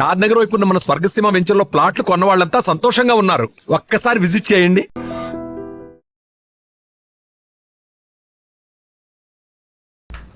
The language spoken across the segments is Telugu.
షాద్ నగర్ వైపు ఉన్న మన స్వర్గసీమ వెంచర్లో ప్లాట్లు కొన్న వాళ్ళంతా సంతోషంగా ఉన్నారు. ఒక్కసారి విజిట్ చేయండి.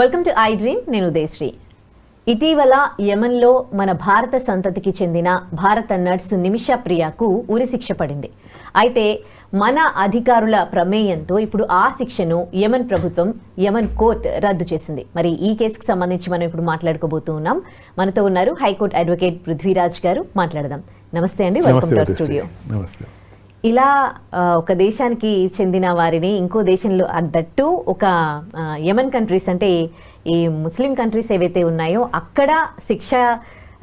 Welcome to I dream. నేను ఉదయశ్రీ. ఇటీవల యెమెన్లో మన భారత సంతతికి చెందిన భారత నర్సు నిమిషా ప్రియాకు ఉరిశిక్ష పడింది. అయితే మన అధికారుల ప్రమేయంతో ఇప్పుడు ఆ శిక్షను యెమెన్ ప్రభుత్వం, యెమెన్ కోర్టు రద్దు చేసింది. మరి ఈ కేసుకు సంబంధించి మనం ఇప్పుడు మాట్లాడుకోబోతూ ఉన్నాం. మనతో ఉన్నారు హైకోర్టు అడ్వకేట్ పృథ్వీరాజ్ గారు. మాట్లాడదాం. నమస్తే అండి, వెల్కమ్ టు అవర్ స్టూడియో. నమస్తే. ఇలా ఒక దేశానికి చెందిన వారిని ఇంకో దేశంలో దట్టు ఒక యెమెన్ కంట్రీస్ అంటే ఈ ముస్లిం కంట్రీస్ ఏవైతే ఉన్నాయో అక్కడ శిక్ష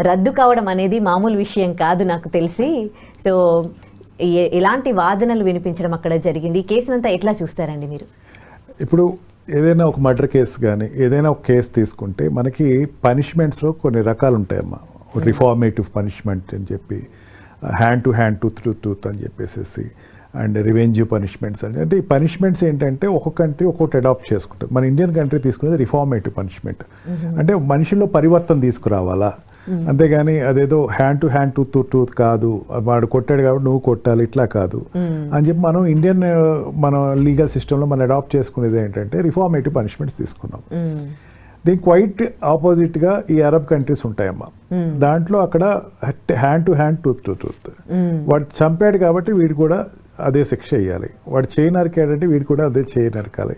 రద్దు కావడం అనేది మామూలు విషయం కాదు నాకు తెలిసి. సో ఎలాంటి వాదనలు వినిపించడం అక్కడ జరిగింది? ఈ కేసునంతా ఎట్లా చూస్తారండి మీరు? ఇప్పుడు ఏదైనా ఒక మర్డర్ కేసు కానీ ఏదైనా ఒక కేసు తీసుకుంటే మనకి పనిష్మెంట్స్లో కొన్ని రకాలు ఉంటాయమ్మా. రిఫార్మేటివ్ పనిష్మెంట్ అని చెప్పి, hand to hand, tooth to tooth అని చెప్పేసి, అండ్ రివెంజ్ పనిష్మెంట్స్ అని. అంటే ఈ పనిష్మెంట్స్ ఏంటంటే ఒక్కొక్క కంట్రీ ఒక్కొక్కటి అడాప్ట్ చేసుకుంటుంది. మన ఇండియన్ కంట్రీ తీసుకునేది రిఫార్మేటివ్ పనిష్మెంట్. అంటే మనిషిలో పరివర్తన తీసుకురావాలా, అంతేగాని అదేదో hand to hand, tooth to tooth కాదు, వాడు కొట్టాడు కాబట్టి నువ్వు కొట్టాలి, ఇట్లా కాదు అని చెప్పి మనం మన లీగల్ సిస్టంలో మనం అడాప్ట్ చేసుకునేది ఏంటంటే రిఫార్మేటివ్ పనిష్మెంట్స్ తీసుకున్నాం. దీనికి క్వైట్ ఆపోజిట్గా ఈ అరబ్ కంట్రీస్ ఉంటాయమ్మా. దాంట్లో అక్కడ hand to hand, tooth to tooth. వాడు చంపాడు కాబట్టి వీడు కూడా అదే శిక్ష వేయాలి. వాడు చేయి నరికాడంటే వీడు కూడా అదే చేయి నరకాలి.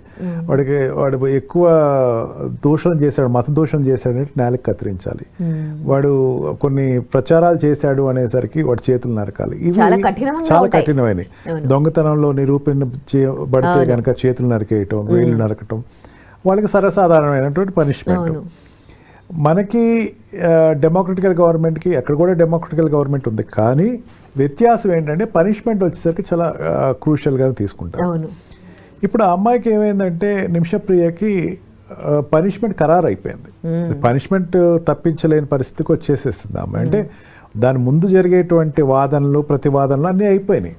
వాడు ఎక్కువ దోషం చేశాడు, మత దోషం చేశాడంటే నేలకు కత్తిరించాలి. వాడు కొన్ని ప్రచారాలు చేశాడు అనేసరికి వాడి చేతులు నరకాలి. ఇవి చాలా కఠినమైనవి. దొంగతనంలో నిరూపించబడితే కనుక చేతులు నరికేయటం, వేళ్ళు నరకటం వాళ్ళకి సర్వసాధారణమైనటువంటి పనిష్మెంట్. మనకి డెమోక్రటికల్ గవర్నమెంట్కి అక్కడ కూడా డెమోక్రటికల్ గవర్నమెంట్ ఉంది, కానీ వ్యత్యాసం ఏంటంటే పనిష్మెంట్ వచ్చేసరికి చాలా క్రూషియల్గా తీసుకుంటారు. ఇప్పుడు ఆ అమ్మాయికి ఏమైందంటే నిమిషప్రియకి పనిష్మెంట్ ఖరారు అయిపోయింది. పనిష్మెంట్ తప్పించలేని పరిస్థితికి వచ్చేసేస్తుంది ఆ అమ్మాయి. అంటే దాని ముందు జరిగేటువంటి వాదనలు, ప్రతివాదనలు అన్నీ అయిపోయినాయి.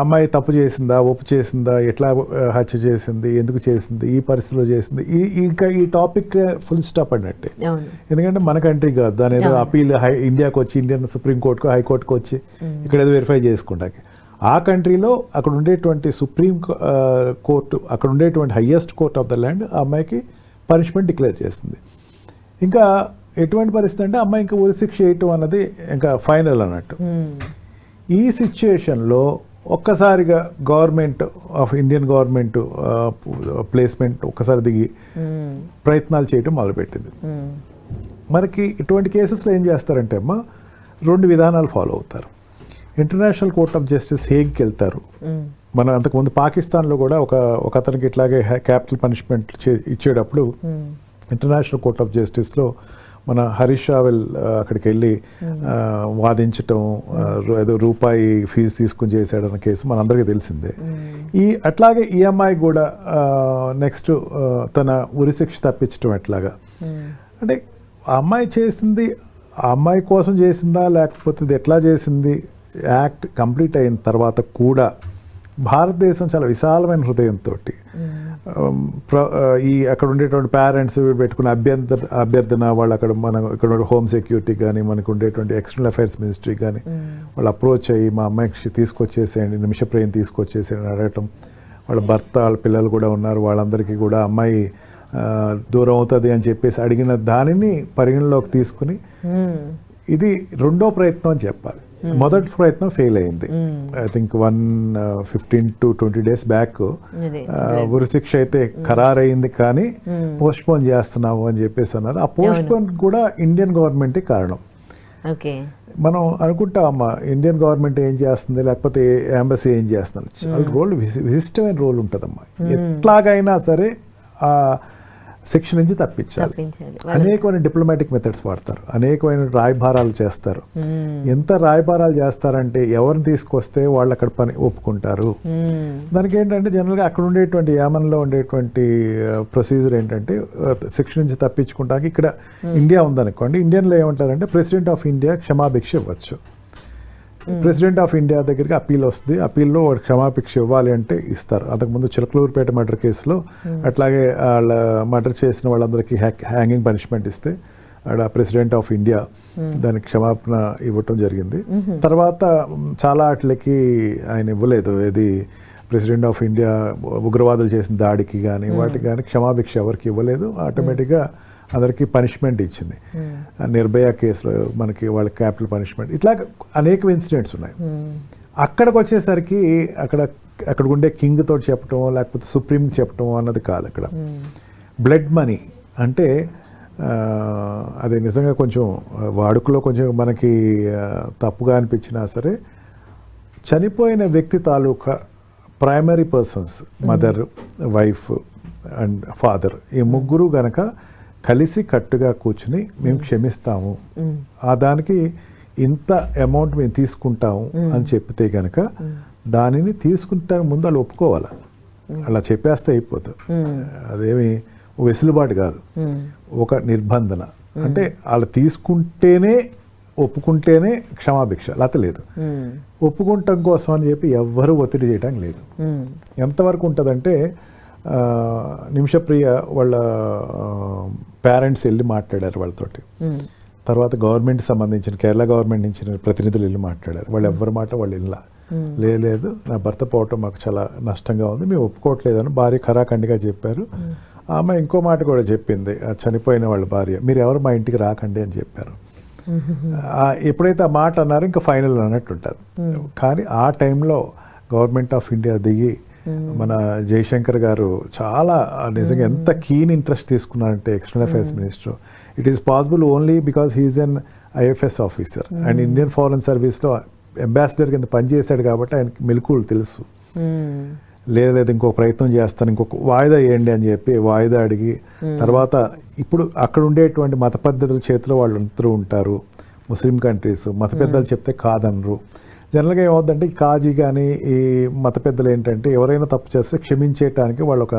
అమ్మాయి తప్పు చేసిందా, ఒప్పు చేసిందా, ఎట్లా హత్య చేసింది, ఎందుకు చేసింది, ఈ పరిస్థితిలో చేసింది, ఇంకా ఈ టాపిక్ ఫుల్ స్టాప్ అన్నట్టే. ఎందుకంటే మన కంట్రీ కాదు, దాని ఏదో అపీల్ ఇండియాకి వచ్చి, ఇండియన్ సుప్రీంకోర్టుకు, హైకోర్టుకు వచ్చి ఇక్కడ ఏదో వెరిఫై చేసుకుంటాకి. ఆ కంట్రీలో అక్కడ ఉండేటువంటి సుప్రీం కోర్టు, అక్కడ ఉండేటువంటి highest court of the land ఆ అమ్మాయికి పనిష్మెంట్ డిక్లేర్ చేసింది. ఇంకా ఎటువంటి పరిస్థితి అంటే అమ్మాయి ఇంకా ఉరిశిక్ష చేయటం అన్నది ఇంకా ఫైనల్ అన్నట్టు. ఈ సిచ్యుయేషన్లో ఒక్కసారిగా government of Indian government placement ఒక్కసారి దిగి ప్రయత్నాలు చేయటం మొదలుపెట్టింది. మనకి ఇటువంటి కేసెస్లో ఏం చేస్తారంటే అమ్మ 2 విధానాలు ఫాలో అవుతారు. ఇంటర్నేషనల్ కోర్ట్ ఆఫ్ జస్టిస్ హేగ్కి వెళ్తారు. మన అంతకుముందు పాకిస్తాన్లో కూడా ఒక అతనికి ఇట్లాగే క్యాపిటల్ పనిష్మెంట్ ఇచ్చేటప్పుడు ఇంటర్నేషనల్ కోర్ట్ ఆఫ్ జస్టిస్లో మన హరీష్ రావెల్ అక్కడికి వెళ్ళి వాదించటం, ఏదో రూపాయి ఫీజు తీసుకుని చేశాడన్న కేసు మనందరికీ తెలిసిందే. అట్లాగే ఈ అమ్మాయి కూడా నెక్స్ట్ తన ఉరిశిక్ష తప్పించడం ఎట్లాగా అంటే ఆ అమ్మాయి చేసింది ఆ అమ్మాయి కోసం చేసిందా లేకపోతే ఇది ఎట్లా చేసింది? యాక్ట్ కంప్లీట్ అయిన తర్వాత కూడా భారతదేశం చాలా విశాలమైన హృదయంతో ఈ అక్కడ ఉండేటువంటి పేరెంట్స్ పెట్టుకున్న అభ్యర్థన వాళ్ళు అక్కడ ఇక్కడ హోమ్ సెక్యూరిటీ కానీ మనకు ఉండేటువంటి ఎక్స్టర్నల్ అఫైర్స్ మినిస్ట్రీ కానీ వాళ్ళు అప్రోచ్ అయ్యి మా అమ్మాయికి తీసుకొచ్చేసేయండి, నిమిషప్రియని తీసుకొచ్చేసేయండి అడగటం. వాళ్ళ భర్త, వాళ్ళ పిల్లలు కూడా ఉన్నారు, వాళ్ళందరికీ కూడా అమ్మాయి దూరం అవుతుంది అని చెప్పేసి అడిగిన దానిని పరిగణలోకి తీసుకుని ఇది 2వ ప్రయత్నం అని చెప్పాలి. మొదటి ప్రయత్నం ఫెయిల్ అయింది. I think 15 to 20 days back ఉరిశిక్ష అయితే ఖరారైంది, కానీ పోస్ట్ పోన్ చేస్తున్నాము అని చెప్పేసి అన్నారు. ఆ పోస్ట్ పోన్ కూడా ఇండియన్ గవర్నమెంటే కారణం. మనం అనుకుంటామమ్మా ఇండియన్ గవర్నమెంట్ ఏం చేస్తుంది లేకపోతే ఎంబసీ ఏం చేస్తుంది, చాలా రోల్ విశిష్టమైన రోల్ ఉంటుందమ్మా. ఎట్లాగైనా సరే ఆ శిక్ష నుంచి తప్పించాలి. అనేకమైన డిప్లొమాటిక్ మెథడ్స్ వాడతారు, అనేకమైన రాయబారాలు చేస్తారు. ఎంత రాయబారాలు చేస్తారంటే ఎవరిని తీసుకొస్తే వాళ్ళు అక్కడ పని ఒప్పుకుంటారు. దానికి ఏంటంటే జనరల్గా అక్కడ ఉండేటువంటి యామన్లో ఉండేటువంటి ప్రొసీజర్ ఏంటంటే శిక్ష నుంచి తప్పించుకుంటానికి ఇక్కడ ఇండియా ఉందనుకోండి, ఇండియన్లో ఏమంటారంటే ప్రెసిడెంట్ ఆఫ్ ఇండియా క్షమాభిక్ష ఇవ్వచ్చు. ప్రెసిడెంట్ ఆఫ్ ఇండియా దగ్గరికి అప్పీల్ వస్తుంది, అప్పీల్లో వాడు క్షమాభిక్ష ఇవ్వాలి అంటే ఇస్తారు. అంతకుముందు చిలకలూరుపేట మర్డర్ కేసులో అట్లాగే వాళ్ళ మర్డర్ చేసిన వాళ్ళందరికీ హ్యాంగింగ్ పనిష్మెంట్ ఇస్తే ఆడ ప్రెసిడెంట్ ఆఫ్ ఇండియా దానికి క్షమాపణ ఇవ్వటం జరిగింది. తర్వాత చాలా వాటికి ఆయన ఇవ్వలేదు. ఇది ప్రెసిడెంట్ ఆఫ్ ఇండియా ఉగ్రవాదులు చేసిన దాడికి కానీ వాటికి కానీ క్షమాభిక్ష ఎవరికి ఇవ్వలేదు. ఆటోమేటిక్గా అందరికీ పనిష్మెంట్ ఇచ్చింది. నిర్భయ కేసులో మనకి వాళ్ళకి క్యాపిటల్ పనిష్మెంట్, ఇట్లా అనేక ఇన్సిడెంట్స్ ఉన్నాయి. అక్కడికి వచ్చేసరికి అక్కడ ఉండే కింగ్ తోటి చెప్పటం లేకపోతే సుప్రీం చెప్పటం అన్నది కాదు. అక్కడ బ్లడ్ మనీ అంటే అది నిజంగా కొంచెం వాడుకలో కొంచెం మనకి తప్పుగా అనిపించినా సరే, చనిపోయిన వ్యక్తి తాలూకా primary persons mother, wife and father, ఈ ముగ్గురు గనక కలిసి కట్టుగా కూర్చుని మేము క్షమిస్తాము, ఆ దానికి ఇంత అమౌంట్ మేము తీసుకుంటాము అని చెప్తే కనుక దానిని తీసుకుంటా ముందు వాళ్ళు ఒప్పుకోవాలి. అలా చెప్పేస్తే అయిపోతుంది. అదేమి వెసులుబాటు కాదు, ఒక నిర్బంధన. అంటే వాళ్ళు తీసుకుంటేనే ఒప్పుకుంటేనే క్షమాభిక్ష, లేకపోతే లేదు. ఒప్పుకుంటాం కోసం అని చెప్పి ఎవ్వరూ ఒత్తిడి చేయడానికి లేదు. ఎంతవరకు ఉంటుందంటే నిమిషప్రియ వాళ్ళ పేరెంట్స్ వెళ్ళి మాట్లాడారు వాళ్ళతోటి. తర్వాత గవర్నమెంట్ సంబంధించిన కేరళ గవర్నమెంట్ నుంచి ప్రతినిధులు వెళ్ళి మాట్లాడారు. వాళ్ళు ఎవరి మాట వాళ్ళు వెళ్ళా. లేదు నా భర్త పోవటం మాకు చాలా నష్టంగా ఉంది, మేము ఒప్పుకోవట్లేదని భార్య ఖరాఖండిగా చెప్పారు. ఆమె ఇంకో మాట కూడా చెప్పింది, చనిపోయిన వాళ్ళ భార్య, మీరు ఎవరు మా ఇంటికి రాకండి అని చెప్పారు. ఎప్పుడైతే ఆ మాట అన్నారో ఇంకా ఫైనల్ అన్నట్టు ఉంటుంది. కానీ ఆ టైంలో గవర్నమెంట్ ఆఫ్ ఇండియా దిగి మన జయశంకర్ గారు చాలా నిజంగా ఎంత కీన్ ఇంట్రెస్ట్ తీసుకున్నారంటే external affairs minister. It is possible only because he is an IFS officer and Indian foreign సర్వీస్లో అంబాసిడర్ కింద పనిచేశాడు కాబట్టి ఆయనకి మెలకువలు తెలుసు. లేదు ఇంకొక ప్రయత్నం చేస్తాను, ఇంకొక వాయిదా వేయండి అని చెప్పి వాయిదా అడిగి, తర్వాత ఇప్పుడు అక్కడ ఉండేటువంటి మత పద్ధతుల చేతిలో వాళ్ళు అందరూ ఉంటారు. ముస్లిం కంట్రీస్ మత పెద్దలు చెప్తే కాదనరు. జనరల్గా ఏమవుతుందంటే ఈ కాజీ కానీ ఈ మత పెద్దలు ఏంటంటే ఎవరైనా తప్పు చేస్తే క్షమించేయటానికి వాళ్ళు ఒక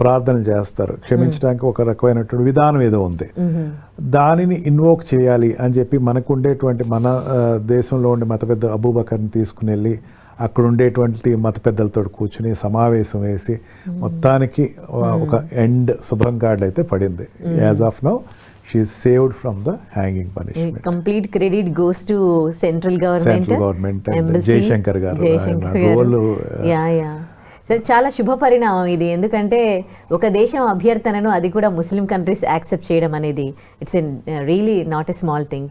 ప్రార్థనలు చేస్తారు. క్షమించడానికి ఒక రకమైనటువంటి విధానం ఏదో ఉంది, దానిని ఇన్వోక్ చేయాలి అని చెప్పి మనకు ఉండేటువంటి మన దేశంలో ఉండే మత పెద్ద అబూబకర్ని తీసుకుని వెళ్ళి అక్కడ ఉండేటువంటి మత పెద్దలతో కూర్చుని సమావేశం వేసి మొత్తానికి ఒక ఎండ్ శుభ్రం కార్డు అయితే పడింది. As of now she is saved from the hanging punishment. Complete credit goes to central government and Jayashankar garu role. Yeah. So చాలా శుభ పరిణామం ఇది. ఎందుకంటే ఒక దేశం అభ్యర్థనను అది కూడా ముస్లిం కంట్రీస్ యాక్సెప్ట్ చేయడం అనేది it's really not a small thing.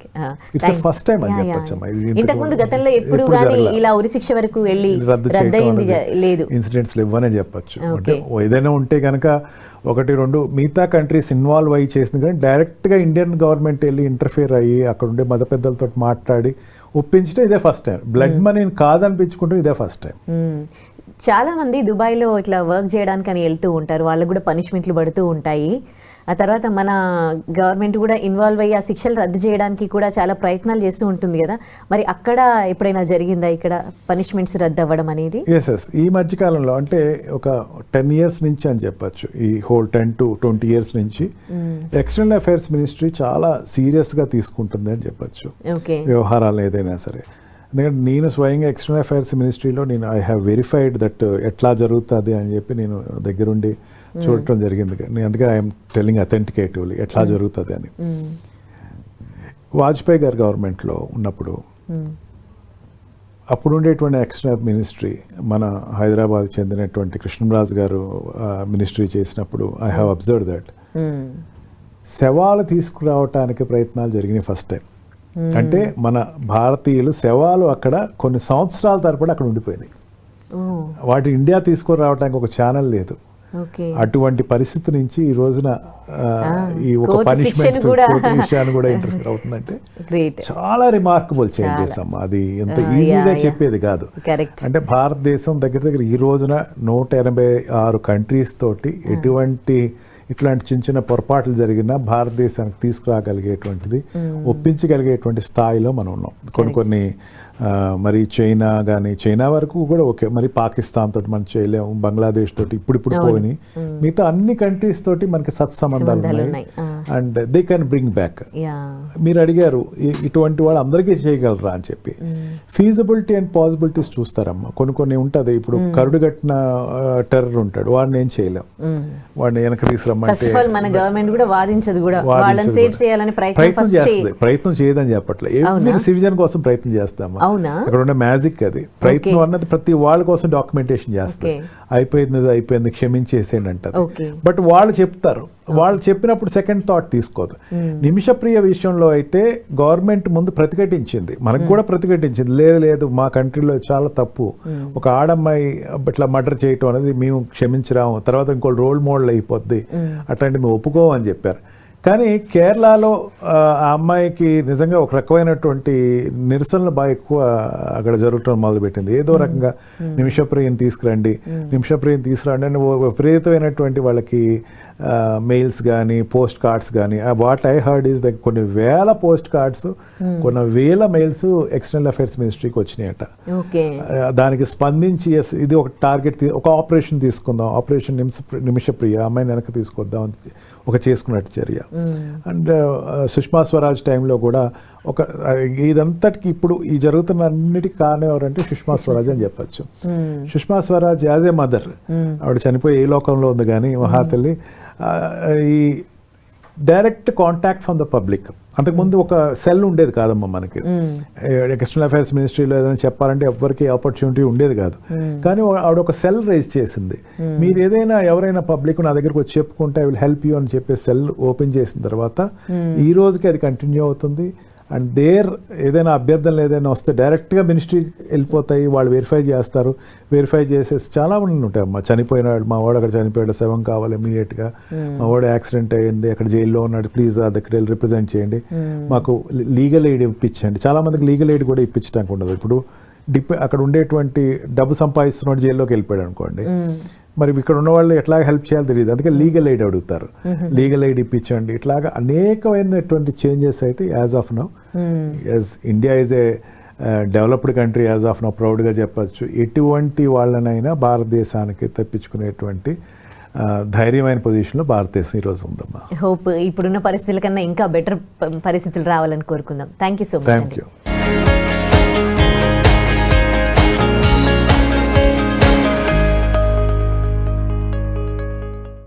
ఇంతకుముందు గతంలో ఎప్పుడు కానీ ఇలా ఉరిశిక్ష వరకు వెళ్ళి రద్దయింది లేదు. ఇన్సిడెంట్స్ ఇవ్వనే చెప్పచ్చు. ఏదైనా ఉంటే కనుక ఒకటి రెండు మిగతా కంట్రీస్ ఇన్వాల్వ్ అయ్యి చేసింది, కానీ డైరెక్ట్గా ఇండియన్ గవర్నమెంట్ వెళ్ళి ఇంటర్ఫియర్ అయ్యి అక్కడ ఉండే మత పెద్దలతో మాట్లాడి ఒప్పించడం ఇదే ఫస్ట్ టైం. బ్లడ్ మనీని కాదనిపించుకుంటే ఇదే ఫస్ట్ టైం. చాలా మంది దుబాయ్లో ఇట్లా వర్క్ చేయడానికి అని వెళ్తూ ఉంటారు, వాళ్ళకు కూడా పనిష్మెంట్లు పడుతూ ఉంటాయి. ఆ తర్వాత మన గవర్నమెంట్ కూడా ఇన్వాల్వ్ అయ్యి ఆ శిక్షలు రద్దు చేయడానికి కూడా చాలా ప్రయత్నాలు చేస్తూ ఉంటుంది కదా. మరి అక్కడ ఎప్పుడైనా జరిగిందా ఇక్కడ పనిష్మెంట్స్ రద్దు అవ్వడం అనేది? ఎస్ ఈ మధ్యకాలంలో అంటే ఒక 10 years నుంచి అని చెప్పచ్చు, ఈ హోల్ 10 to 20 years నుంచి ఎక్స్టర్నల్ అఫైర్స్ మినిస్ట్రీ చాలా సీరియస్గా తీసుకుంటుంది అని చెప్పచ్చు వ్యవహారాలు ఏదైనా సరే. ఎందుకంటే నేను స్వయంగా ఎక్స్టర్నల్ అఫైర్స్ మినిస్ట్రీలో నేను ఐ హ్యావ్ వెరిఫైడ్ దట్ ఎట్లా జరుగుతుంది అని చెప్పి నేను దగ్గరుండి చూడటం జరిగింది. అందుకే ఐఎమ్ టెల్లింగ్ అథెంటికేటివ్లీ ఎట్లా జరుగుతుంది అని. వాజ్పేయి గారు గవర్నమెంట్లో ఉన్నప్పుడు అప్పుడు ఉండేటువంటి ఎక్స్టర్నల్ మినిస్ట్రీ మన హైదరాబాద్ చెందినటువంటి కృష్ణరాజు గారు మినిస్ట్రీ చేసినప్పుడు ఐ హ్యావ్ అబ్జర్వ్ దట్ శవాలు తీసుకురావటానికి ప్రయత్నాలు జరిగినాయి ఫస్ట్ టైం. అంటే మన భారతీయులు శవాలు అక్కడ కొన్ని సంవత్సరాల తరపున అక్కడ ఉండిపోయినాయి. వాటి ఇండియా తీసుకొని రావడానికి ఒక ఛానల్ లేదు. అటువంటి పరిస్థితి నుంచి ఈ రోజున ఈ ఒక పనిష్మెంట్స్ విషయాన్ని కూడా ఇంటర్ఫియర్ అవుతుందంటే చాలా రిమార్కబుల్ చేంజెస్ అమ్మా. అది ఎంత ఈజీగా చెప్పేది కాదు. అంటే భారతదేశం దగ్గర ఈ రోజున 186 కంట్రీస్ తోటి ఎటువంటి ఇట్లాంటి చిన్న చిన్న పొరపాట్లు జరిగినా భారతదేశానికి తీసుకురాగలిగేటువంటిది ఒప్పించగలిగేటువంటి స్థాయిలో మనం ఉన్నాం. కొన్ని మరి చైనా వరకు కూడా ఓకే, మరి పాకిస్తాన్ తోటి మనం చేయలేము, బంగ్లాదేశ్ తోటి ఇప్పుడు పోయినాయి, మిగతా అన్ని కంట్రీస్ తోటి మనకి సత్సంబంధాలు ఉన్నాయి and they can bring back. మీరు అడిగారు ఇటువంటి వాళ్ళు అందరికీ చేయగలరా అని చెప్పి. ఫీజిబిలిటీ అండ్ పాసిబిలిటీస్ చూస్తారమ్మా. కొన్ని ఉంటుంది, ఇప్పుడు కరుడు కట్టిన టెర్రర్ ఉంటాడు, వాడిని ఏం చేయలేం, వాడిని వెనక తీసుకురమ్మంటే మన గవర్నమెంట్ కూడా వాదించదు కూడా, వాళ్ళని సేవ్ చేయాలని ప్రయత్నం చేస్తుంది. ప్రయత్నం చేయదని చెప్పట్లేదు, ఎవ్రీ సిటిజన్ కోసం ప్రయత్నం చేస్తామా. అక్కడ ఉన్న మ్యాజిక్ అది. ప్రయత్నం అన్నది ప్రతి వాళ్ళ కోసం డాక్యుమెంటేషన్ చేస్తారు. అయిపోయింది క్షమించేసేయండి అంటారు. బట్ వాళ్ళు చెప్తారు, వాళ్ళు చెప్పినప్పుడు సెకండ్ థాట్ తీసుకోదు. నిమిషప్రియ విషయంలో అయితే గవర్నమెంట్ ముందు ప్రతిఘటించింది, మనకు కూడా ప్రతిఘటించింది, లేదు మా కంట్రీలో చాలా తప్పు, ఒక ఆడమ్మాయి ఇట్లా మర్డర్ చేయటం అనేది మేము క్షమించరాము, తర్వాత ఇంకో రోల్ మోడల్ అయిపోద్ది, అట్లాంటి మేము ఒప్పుకోమని చెప్పారు. కానీ కేరళలో ఆ అమ్మాయికి నిజంగా ఒక రకమైనటువంటి నిరసనలు బాగా ఎక్కువ అక్కడ జరగటం మొదలుపెట్టింది. ఏదో రకంగా నిమిషప్రియని తీసుకురండి అని విపరీతమైనటువంటి వాళ్ళకి మెయిల్స్ కానీ పోస్ట్ కార్డ్స్ కానీ, what I heard is that కొన్ని వేల పోస్ట్ కార్డ్స్, కొన్ని వేల మెయిల్స్ ఎక్స్టర్నల్ అఫైర్స్ మినిస్ట్రీకి వచ్చినాయట. దానికి స్పందించి ఇది ఒక టార్గెట్, ఒక ఆపరేషన్ తీసుకుందాం, ఆపరేషన్ నిమిషప్రియ అమ్మాయిని వెనక్కి తీసుకొద్దాం ఒక చేసుకున్నట్టు చర్య. అండ్ సుష్మా స్వరాజ్ టైంలో కూడా ఇదంతటికి ఇప్పుడు ఈ జరుగుతున్న అన్నిటికీ కారణం ఎవరంటే సుష్మా స్వరాజ్ అని చెప్పచ్చు. Sushma Swaraj as a mother, ఆవిడ చనిపోయి ఏ లోకంలో ఉంది కానీ మహాతల్లి, ఈ direct contact from the public. అంతకుముందు ఒక సెల్ ఉండేది కాదమ్మా మనకి, ఎక్స్టర్నల్ అఫైర్స్ మినిస్ట్రీలో ఏదైనా చెప్పాలంటే ఎవరికి ఆపర్చునిటీ ఉండేది కాదు. కానీ ఆవిడ ఒక సెల్ రైజ్ చేసింది, మీరు ఎవరైనా పబ్లిక్ నా దగ్గరకు వచ్చి చెప్పుకుంటే ఐ విల్ హెల్ప్ యూ అని చెప్పే సెల్ ఓపెన్ చేసిన తర్వాత ఈ రోజుకి అది కంటిన్యూ అవుతుంది. అండ్ ఏదైనా అభ్యర్థనలు ఏదైనా వస్తే డైరెక్ట్గా మినిస్ట్రీకి వెళ్ళిపోతాయి, వాళ్ళు వెరిఫై చేస్తారు, వెరిఫై చేసేసి చాలా మంది ఉంటాయి అమ్మా, చనిపోయినాడు మా వాడు, అక్కడ చనిపోయాడు, శవం కావాలి ఇమీడియట్గా, మా వాడు యాక్సిడెంట్ అయ్యింది, అక్కడ జైల్లో ఉన్నాడు, ప్లీజ్ దగ్గర వెళ్ళి రిప్రజెంట్ చేయండి, మాకు లీగల్ ఎయిడ్ ఇప్పించండి. చాలా మందికి లీగల్ ఎయిడ్ కూడా ఇప్పించడానికి ఉండదు. ఇప్పుడు అక్కడ ఉండేటువంటి డబ్బు సంపాదిస్తున్నాడు జైల్లోకి వెళ్ళిపోయాడు అనుకోండి, మరి ఇక్కడ ఉన్న వాళ్ళు ఎట్లా హెల్ప్ చేయాలో తెలియదు, అందుకే లీగల్ ఎయిడ్ అడుగుతారు, లీగల్ ఎయిడ్ ఇప్పించండి. ఇట్లాగా అనేకమైనటువంటి చేంజెస్ అయితే as of now, as India is a developed country as of now ప్రౌడ్గా చెప్పచ్చు. ఎటువంటి వాళ్ళనైనా భారతదేశానికి తెప్పించుకునేటువంటి ధైర్యమైన పొజిషన్లో భారతదేశం ఈరోజు ఉందమ్మా. హోప్ ఇప్పుడున్న పరిస్థితుల కన్నా ఇంకా బెటర్ పరిస్థితులు రావాలని కోరుకుందాం. Thank you so much. Thank you.